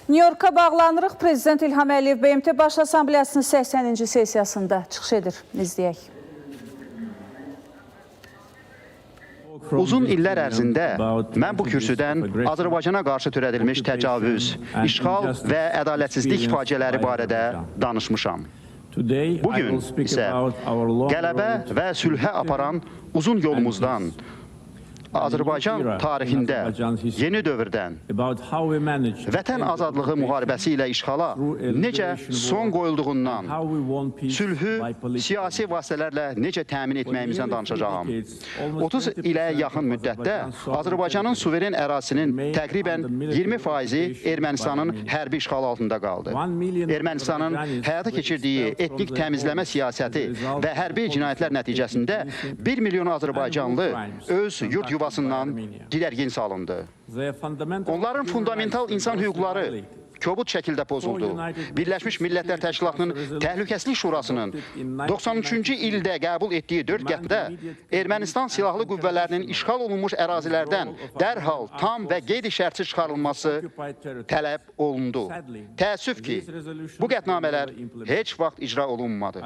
Nyu-Yorka bağlanırıq. Prezident İlham Əliyev BMT Baş Assambleyasının 80-ci sesiyasında çıxış edir. İzləyək. Uzun illər ərzində mən bu kürsüdən Azərbaycana qarşı törədilmiş təcavüz, işğal və ədalətsizlik faciələri barədə danışmışam. Bugün isə qələbə və sülhə aparan uzun yolumuzdan, Azərbaycan tarixində yeni dövrdən vətən azadlığı müharibəsi ilə işğala necə son qoyulduğundan, sülhü siyasi vasitələrlə necə təmin etməyimizdən danışacağam. 30 ilə yaxın müddətdə Azərbaycanın suveren ərazisinin təqribən 20% Ermənistanın hərbi işğalı altında qaldı. Ermənistanın həyata keçirdiyi etnik təmizləmə siyasəti və hərbi cinayətlər nəticəsində 1 milyon Azərbaycanlı öz yurt yuvasından didərgin salındı. Onların fundamental insan hüquqları kobud şəkildə pozuldu. Birləşmiş Millətlər Təşkilatının Təhlükəsizlik Şurasının 93-cü ildə qəbul etdiyi 4 qətdə Ermənistan silahlı qüvvələrinin işğal olunmuş ərazilərdən dərhal tam və qeyri-şərtsiz çıxarılması tələb olundu. Təəssüf ki, bu qətnamələr heç vaxt icra olunmadı.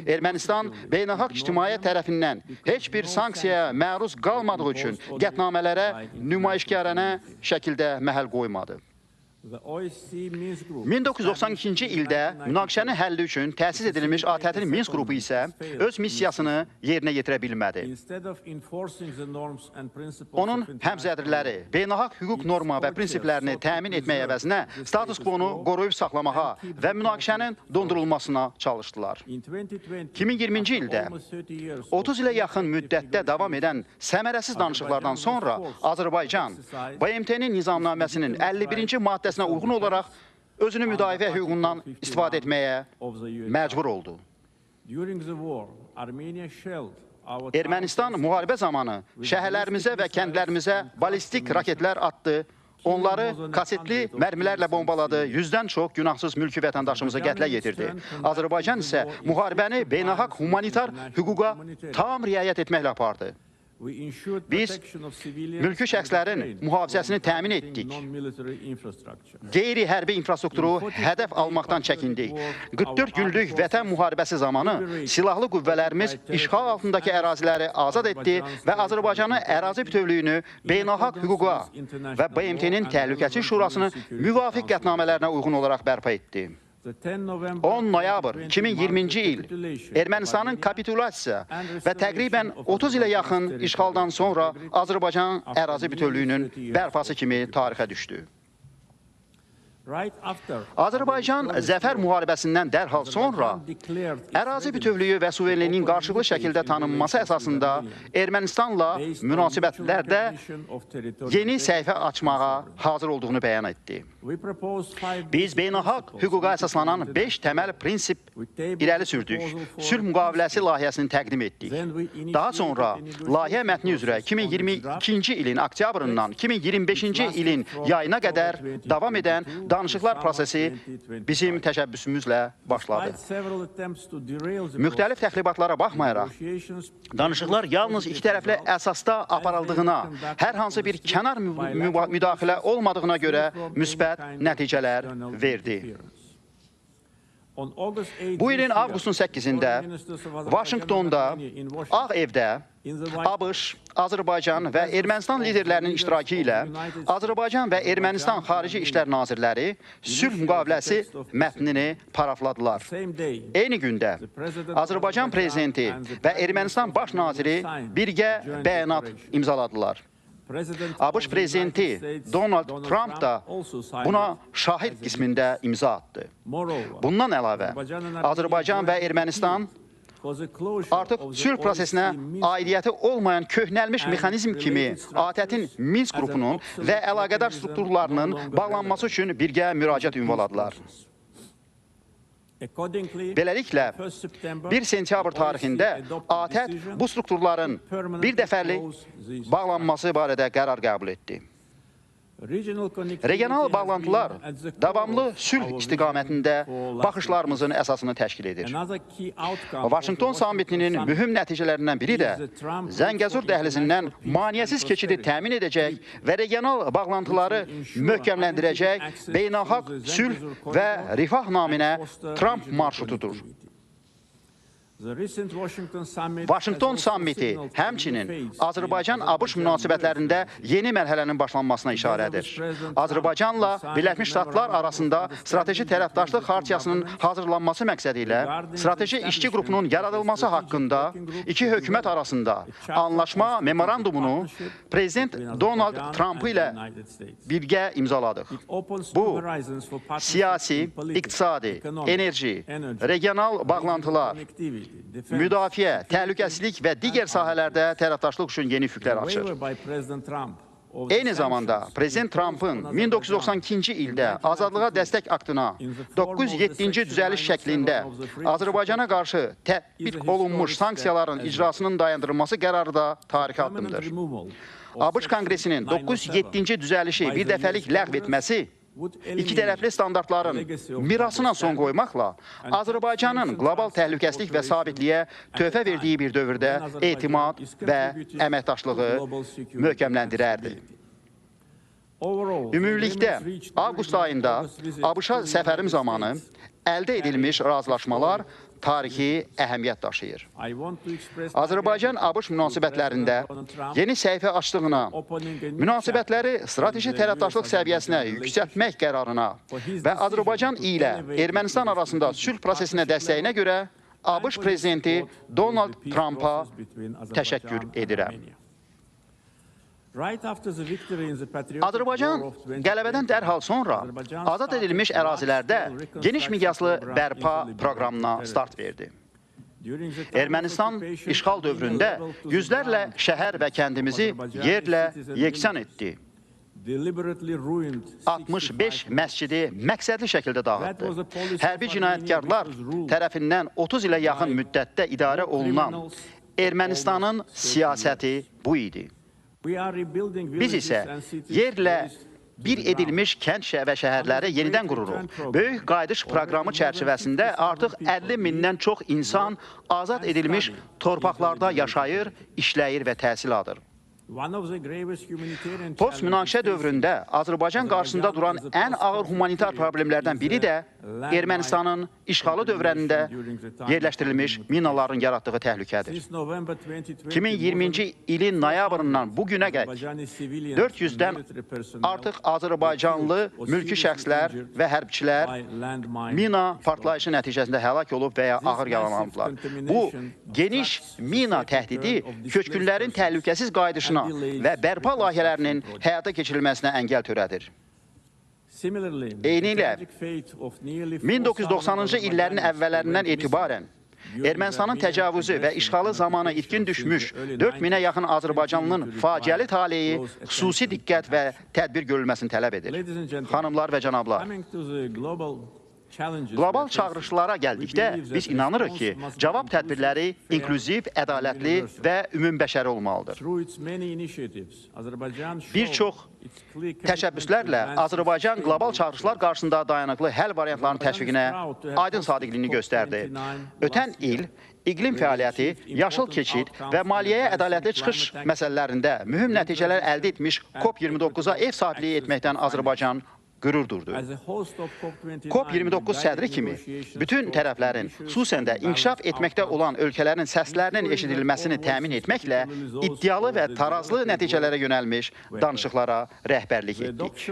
Ermənistan beynəlxalq ictimaiyyət tərəfindən heç bir sanksiyaya məruz qalmadığı üçün qətnamələrə nümayişkarənə şəkildə məhəl qoymadı. 1992-ci ildə münaqişənin həlli üçün təsis edilmiş ATƏT-in Minsk qrupu isə öz missiyasını yerinə yetirə bilmədi. Onun həmzədirləri beynəlxalq hüquq norma və prinsiplərini təmin etmək əvəzinə status quo-nu qoruyub saxlamağa və münaqişənin dondurulmasına çalışdılar. 2020-ci ildə 30 ilə yaxın müddətdə davam edən səmərəsiz danışıqlardan sonra Azərbaycan BMT-nin nizamnaməsinin 51-ci maddəsinə uyğun olaraq özünü müdafiə hüququndan istifadə etməyə məcbur oldu. Ermənistan müharibə zamanı şəhərlərimizə və kəndlərimizə balistik raketlər atdı, onları kasetli mərmilərlə bombaladı, 100-dən çox günahsız mülki vətəndaşımızı qətlə yetirdi. Azərbaycan isə müharibəni beynəlxalq humanitar hüquqa tam riayət etməklə apardı. Biz mülki şəxslərin mühafizəsini təmin etdik. Qeyri-hərbi infrastrukturu hədəf almaqdan çəkindik. 44 günlük vətən müharibəsi zamanı silahlı qüvvələrimiz işğal altındakı əraziləri azad etdi və Azərbaycanın ərazi bütövlüyünü beynəlxalq hüquqa və BMT-nin Təhlükəsizlik Şurasının müvafiq qətnamələrinə uyğun olaraq bərpa etdi. 10 noyabr 2020-ci il Ermənistanın kapitulyasiya və təqribən 30 ilə yaxın işğaldan sonra Azərbaycan ərazi bütövlüyünün bərpası kimi tarixə düşdü. Azərbaycan zəfər müharibəsindən dərhal sonra ərazi bütövlüyü və suverenliyin qarşılıqlı şəkildə tanınması əsasında Ermənistanla münasibətlərdə yeni səhifə açmağa hazır olduğunu bəyan etdi. Biz beynəlxalq hüquqa əsaslanan 5 təməl prinsip irəli sürdük. Sülh müqaviləsi layihəsini təqdim etdik. Daha sonra layihə mətni üzrə 2022-ci ilin oktyabrından 2025-ci ilin yayına qədər davam edən danışıqlar prosesi bizim təşəbbüsümüzlə başladı. Müxtəlif təxribatlara baxmayaraq, danışıqlar yalnız iki tərəfli əsasda aparıldığına, hər hansı bir kənar müdaxilə olmadığına görə müsbət nəticələr verdi. Bu ilin avqustun 8-də Vaşinqtonda, Ağ Evdə ABŞ, Azərbaycan və Ermənistan liderlərinin iştirakı ilə Azərbaycan və Ermənistan Xarici İşlər Nazirləri sülh müqaviləsi mətnini parafladılar. Eyni gündə Azərbaycan Prezidenti və Ermənistan Baş Naziri birgə bəyanat imzaladılar. ABŞ Prezidenti Donald Trump da buna şahid qismində imza atdı. Bundan əlavə, Azərbaycan və Ermənistan artıq sülh prosesinə aidiyyəti olmayan köhnəlmiş mexanizm kimi ATƏT-in Minsk qrupunun və əlaqədar strukturlarının bağlanması üçün birgə müraciət ünvaladılar. Beləliklə, 1 sentyabr tarixində ATƏT bu strukturların bir dəfəlik bağlanması barədə qərar qəbul etdi. Regional bağlantılar davamlı sülh istiqamətində baxışlarımızın əsasını təşkil edir. Vaşinqton sammitinin mühüm nəticələrindən biri də Zəngəzur dəhlizindən maneəsiz keçidi təmin edəcək və regional bağlantıları möhkəmləndirəcək beynəlxalq sülh və rifah naminə Trump marşrutudur. Vaşinqton sammiti həmçinin Azərbaycan-ABŞ münasibətlərində yeni mərhələnin başlanmasına işarədir. Azərbaycanla Birləşmiş Ştatlar arasında strateji tərəfdaşlıq xartiyasının hazırlanması məqsədi ilə strateji işçi qrupunun yaradılması haqqında iki hökumət arasında anlaşma memorandumunu Prezident Donald Trump ilə birgə imzaladıq. Bu, siyasi, iqtisadi, enerji, regional bağlantılar, müdafiə, təhlükəsizlik və digər sahələrdə tərəfdaşlıq üçün yeni üfüqlər açır. Eyni zamanda Prezident Trump'ın 1992-ci ildə azadlığa dəstək aktına 907-ci düzəliş şəklində Azərbaycana qarşı tətbiq olunmuş sanksiyaların icrasının dayandırılması qərarı da tarixi addımdır. ABŞ Konqresinin 907-ci düzəlişi bir dəfəlik ləğv etməsi İki tərəfli standartların mirasına son qoymaqla Azərbaycanın qlobal təhlükəsizlik və sabitliyə töhfə verdiyi bir dövrdə etimad və əməkdaşlığı möhkəmləndirərdi. Ümumilikdə, avqust ayında ABŞ-a səfərim zamanı əldə edilmiş razılaşmalar tarixi əhəmiyyət daşıyır. Azərbaycan-ABŞ münasibətlərində yeni səhifə açdığına, münasibətləri strateji tərəfdaşlıq səviyyəsinə yüksəltmək qərarına və Azərbaycan ilə Ermənistan arasında sülh prosesinə dəstəyinə görə ABŞ prezidenti Donald Trump'a təşəkkür edirəm. Azərbaycan qələbədən dərhal sonra azad edilmiş ərazilərdə geniş miqyaslı bərpa proqramına start verdi. Ermənistan işğal dövründə yüzlərlə şəhər və kəndimizi yerlə yeksan etdi. 65 məscidi məqsədli şəkildə dağıtdı. Hərbi cinayətkarlar tərəfindən 30 ilə yaxın müddətdə idarə olunan Ermənistanın siyasəti bu idi. Biz isə yerlə bir edilmiş kənd və şəhərləri yenidən qururuq. Böyük qayıdış proqramı çərçivəsində artıq 50 mindən çox insan azad edilmiş torpaqlarda yaşayır, işləyir və təhsil alır. Post-münaqişə dövründə Azərbaycan qarşısında duran ən ağır humanitar problemlərdən biri də Ermənistanın işğalı dövrənində yerləşdirilmiş minaların yaratdığı təhlükədir. 2020-ci ilin noyabrından bu günə qədər 400-dən artıq Azərbaycanlı mülki şəxslər və hərbçilər mina partlayışı nəticəsində həlak olub və ya ağır yaralanıblar. Bu, geniş mina təhdidi köçkünlərin təhlükəsiz qayıdışına və bərpa layihələrinin həyata keçirilməsinə əngəl törədir. Eynilə, 1990-cı illərin əvvəllərindən etibarən Ermənistanın təcavüzü və işğalı zamanı itkin düşmüş 4000-ə yaxın Azərbaycanlının faciəli taleyi xüsusi diqqət və tədbir görülməsini tələb edir. Xanımlar və cənablar, qlobal çağırışlara gəldikdə biz inanırıq ki, cavab tədbirləri inklüziv, ədalətli və ümumbəşəri olmalıdır. Bir çox təşəbbüslərlə Azərbaycan qlobal çağırışlar qarşısında dayanıqlı həll variantlarının təşviqinə aydın sadiqliyini göstərdi. Ötən il iqlim fəaliyyəti, yaşıl keçid və maliyyəyə ədalətli çıxış məsələlərində mühüm nəticələr əldə etmiş COP29-a ev sahibliyi etməkdən Azərbaycan qürur durdu. COP29 sədri kimi bütün tərəflərin, xüsusən də inkişaf etməkdə olan ölkələrin səslərinin eşidilməsini təmin etməklə iddialı və tarazlı nəticələrə yönəlmiş danışıqlara rəhbərlik etdik.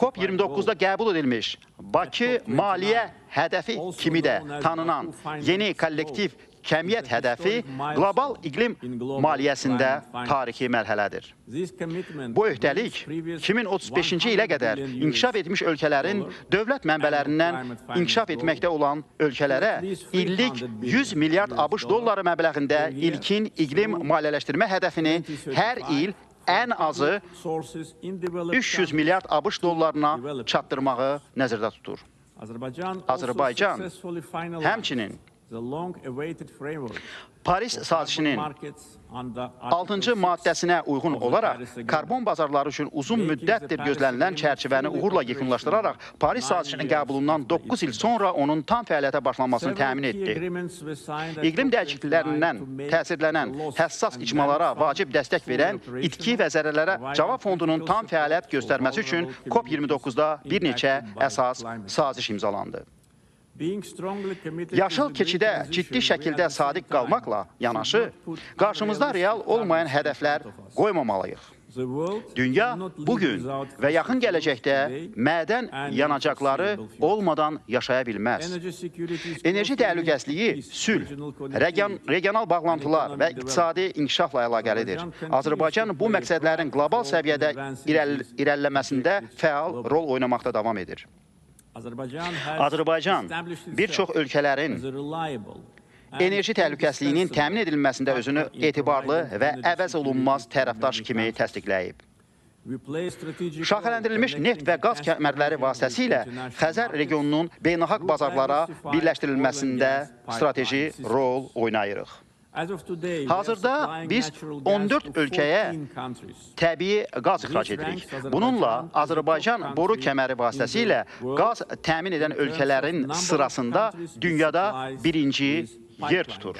COP29-da qəbul edilmiş Bakı maliyyə hədəfi kimi də tanınan yeni kollektiv kəmiyyət hədəfi qlobal iqlim maliyyəsində tarixi mərhələdir. Bu öhdəlik 2035-ci ilə qədər inkişaf etmiş ölkələrin dövlət mənbələrindən inkişaf etməkdə olan ölkələrə illik 100 milyard ABŞ dolları məbləğində ilkin iqlim maliyyələşdirmə hədəfini hər il ən azı 300 milyard ABŞ dollarına çatdırmağı nəzərdə tutur. Azərbaycan həmçinin Paris sazişinin 6-cı maddəsinə uyğun olaraq karbon bazarları üçün uzun müddətdir gözlənilən çərçivəni uğurla yekunlaşdıraraq Paris sazişinin qəbulundan 9 il sonra onun tam fəaliyyətə başlanmasını təmin etdi. İqlim dəyişikliklərindən təsirlənən həssas icmalara vacib dəstək verən itki və zərərlərə cavab fondunun tam fəaliyyət göstərməsi üçün COP29-da bir neçə əsas saziş imzalandı. Yaşıl keçidə ciddi şəkildə sadiq qalmaqla yanaşı, qarşımızda real olmayan hədəflər qoymamalıyıq. Dünya bugün və yaxın gələcəkdə mədən yanacaqları olmadan yaşaya bilməz. Enerji təhlükəsizliyi, sülh, regional bağlantılar və iqtisadi inkişafla əlaqəlidir. Azərbaycan bu məqsədlərin qlobal səviyyədə irəliləməsində fəal rol oynamaqda davam edir. Azərbaycan bir çox ölkələrin enerji təhlükəsizliyinin təmin edilməsində özünü etibarlı və əvəz olunmaz tərəfdaş kimi təsdiqləyib. Şaxələndirilmiş neft və qaz kəmərləri vasitəsilə Xəzər regionunun beynəlxalq bazarlara birləşdirilməsində strateji rol oynayırıq. Hazırda biz 14 ölkəyə təbii qaz ixrac edirik. Bununla Azərbaycan boru kəməri vasitəsilə qaz təmin edən ölkələrin sırasında dünyada birinci yer tutur.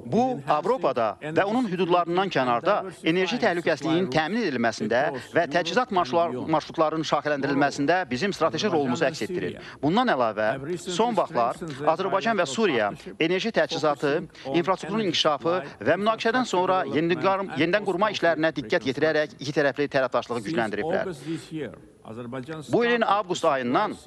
Bu, Avropada və onun hüdudlarından kənarda enerji təhlükəsizliyinin təmin edilməsində və təchizat marşrutlarının şaxələndirilməsində bizim strateji rolumuzu əks etdirir. Bundan əlavə, son vaxtlar Azərbaycan və Suriya enerji təchizatı, infrastrukturun inkişafı və münaqişədən sonra yenidən qurma işlərinə diqqət yetirərək iki tərəfli tərəfdaşlığı gücləndiriblər. Bu ilin avqust ayından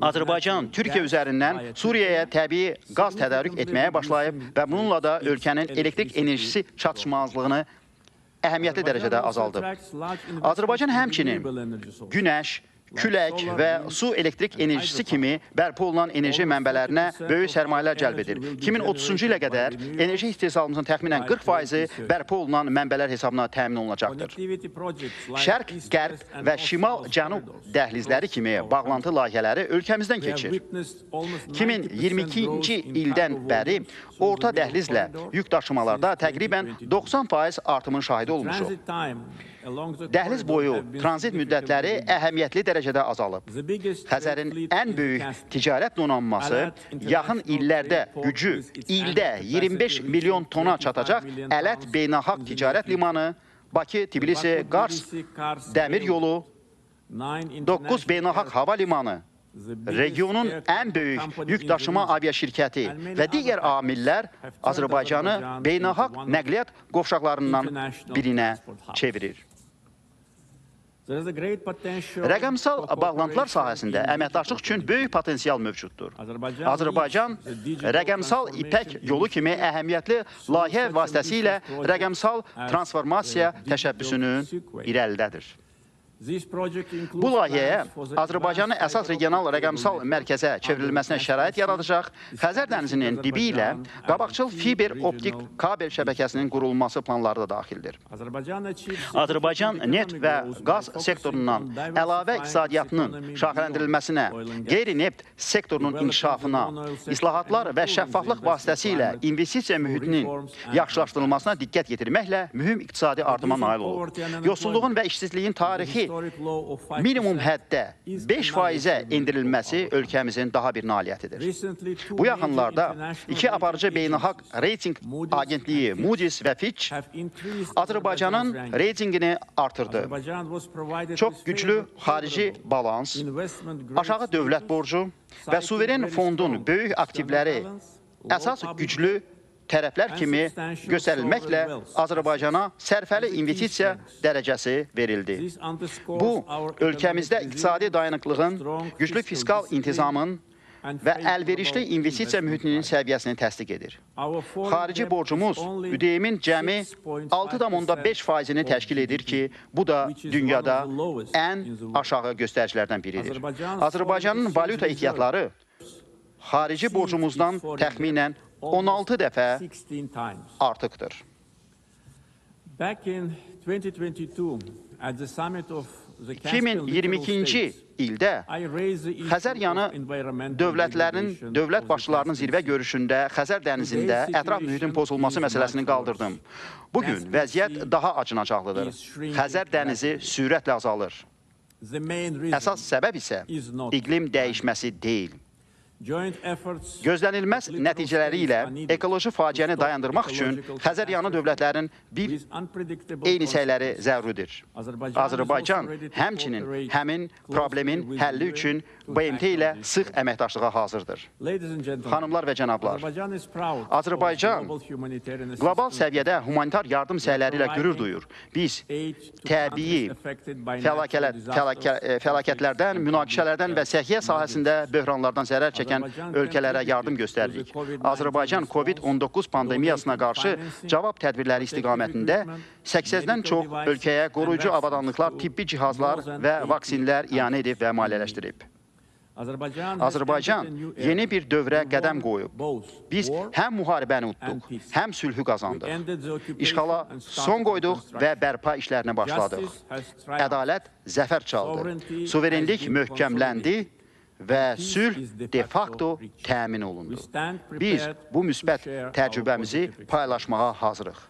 Azərbaycan Türkiyə üzərindən Suriyaya təbii qaz tədarük etməyə başlayıb və bununla da ölkənin elektrik enerjisi çatışmazlığını əhəmiyyətli dərəcədə azaldıb. Azərbaycan həmçinin günəş, külək və su elektrik enerjisi kimi bərpa olunan enerji mənbələrinə böyük sərmayələr cəlb edir. 2030-cu ilə qədər enerji istehsalımızın təxminən 40% bərpa olunan mənbələr hesabına təmin olunacaqdır. Şərq, qərb və şimal-cənub dəhlizləri kimi bağlantı layihələri ölkəmizdən keçir. 2022-ci ildən bəri orta dəhlizlə yük daşımalarda təqribən 90% artımın şahidi olmuşuq. Dəhliz boyu tranzit müddətləri əhəmiyyətli dərəcədə azalıb. Xəzərin ən böyük ticarət donanması yaxın illərdə gücü ildə 25 milyon tona çatacaq Ələt Beynəlxalq Ticarət Limanı, Bakı-Tbilisi-Qars dəmir yolu, 9 Beynəlxalq Hava Limanı, regionun ən böyük yük daşıma aviaşirkəti və digər amillər Azərbaycanı beynəlxalq nəqliyyat qovşaqlarından birinə çevirir. Rəqəmsal bağlantılar sahəsində əməkdaşlıq üçün böyük potensial mövcuddur. Azərbaycan rəqəmsal İpək yolu kimi əhəmiyyətli layihə vasitəsilə rəqəmsal transformasiya təşəbbüsünün irəlidədir. Bu layihəyə Azərbaycanın əsas regional rəqəmsal mərkəzə çevrilməsinə şərait yaradacaq, Xəzər dənizinin dibi ilə qabaqcıl fiber optik kabel şəbəkəsinin qurulması planları da daxildir. Azərbaycan neft və qaz sektorundan əlavə iqtisadiyyatının şaxələndirilməsinə, qeyri-neft sektorunun inkişafına, islahatlar və şəffaflıq vasitəsilə investisiya mühitinin yaxşılaşdırılmasına diqqət yetirməklə mühüm iqtisadi artıma nail olur. Yoxsulluğun və işsizliyin tarixi minimum həddə 5%-ə endirilməsi ölkəmizin daha bir nailiyyətidir. Bu yaxınlarda iki aparıcı beynəlxalq reyting agentliyi Moody's və Fitch Azərbaycanın reytingini artırdı. Çox güclü xarici balans, aşağı dövlət borcu və suveren fondun böyük aktivləri əsas güclü tərəflər kimi göstərilməklə Azərbaycana sərfəli investisiya dərəcəsi verildi. Bu, ölkəmizdə iqtisadi dayanıqlığın, güclü fiskal intizamın və əlverişli investisiya mühitinin səviyyəsini təsdiq edir. Xarici borcumuz ÜDM-in cəmi 6,5%-ni təşkil edir ki, bu da dünyada ən aşağı göstəricilərdən biridir. Azərbaycanın valyuta ehtiyatları xarici borcumuzdan təxminən 16 dəfə artıqdır. 2022-ci ildə Xəzəryanı dövlət başçılarının zirvə görüşündə Xəzər dənizində ətraf mühitin pozulması məsələsini qaldırdım. Bugün vəziyyət daha acınacaqlıdır. Xəzər dənizi sürətlə azalır. Əsas səbəb isə iqlim dəyişməsi deyil. Gözlənilməz nəticələri ilə ekoloji faciəni dayandırmaq üçün Xəzəryanı dövlətlərin bir eyni səyləri zəruridir. Azərbaycan həmçinin həmin problemin həlli üçün BMT ilə sıx əməkdaşlığa hazırdır. Xanımlar və cənablar, Azərbaycan qlobal səviyyədə humanitar yardım səyləri ilə qürur duyur. Biz təbii fəlakətlərdən, münaqişələrdən və səhiyyə sahəsində böhranlardan zərər çəkən ölkələrə yardım göstəririk. Azərbaycan COVID-19 pandemiyasına qarşı cavab tədbirləri istiqamətində 80-dən çox ölkəyə qoruyucu avadanlıqlar, tibbi cihazlar və vaksinlər iyanə edib və maliyyələşdirib. Azərbaycan yeni bir dövrə qədəm qoyub. Biz həm müharibəni utduq, həm sülhü qazandıq. İşğala son qoyduq və bərpa işlərinə başladıq. Ədalət zəfər çaldı. Suverenlik möhkəmləndi və sülh de facto təmin olundu. Biz bu müsbət təcrübəmizi paylaşmağa hazırıq.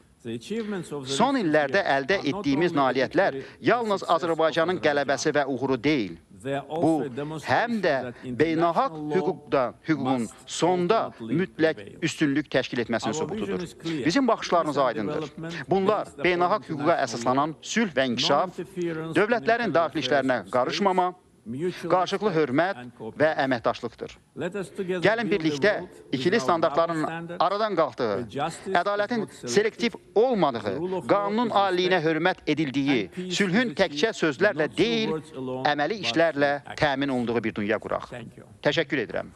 Son illərdə əldə etdiyimiz nailiyyətlər yalnız Azərbaycanın qələbəsi və uğuru deyil. Bu, həm də beynəlxalq hüququn sonda mütləq üstünlük təşkil etməsinin sübutudur. Bizim baxışlarımız aydındır. Bunlar beynəlxalq hüquqa əsaslanan sülh və inkişaf, dövlətlərin daxili işlərinə qarışmama, qarşılıqlı hörmət və əməkdaşlıqdır. Gəlin birlikdə ikili standartların aradan qalxdığı, ədalətin selektiv olmadığı, qanunun aliliyinə hörmət edildiyi, sülhün təkcə sözlərlə deyil, əməli işlərlə təmin olunduğu bir dünya quraq. Təşəkkür edirəm.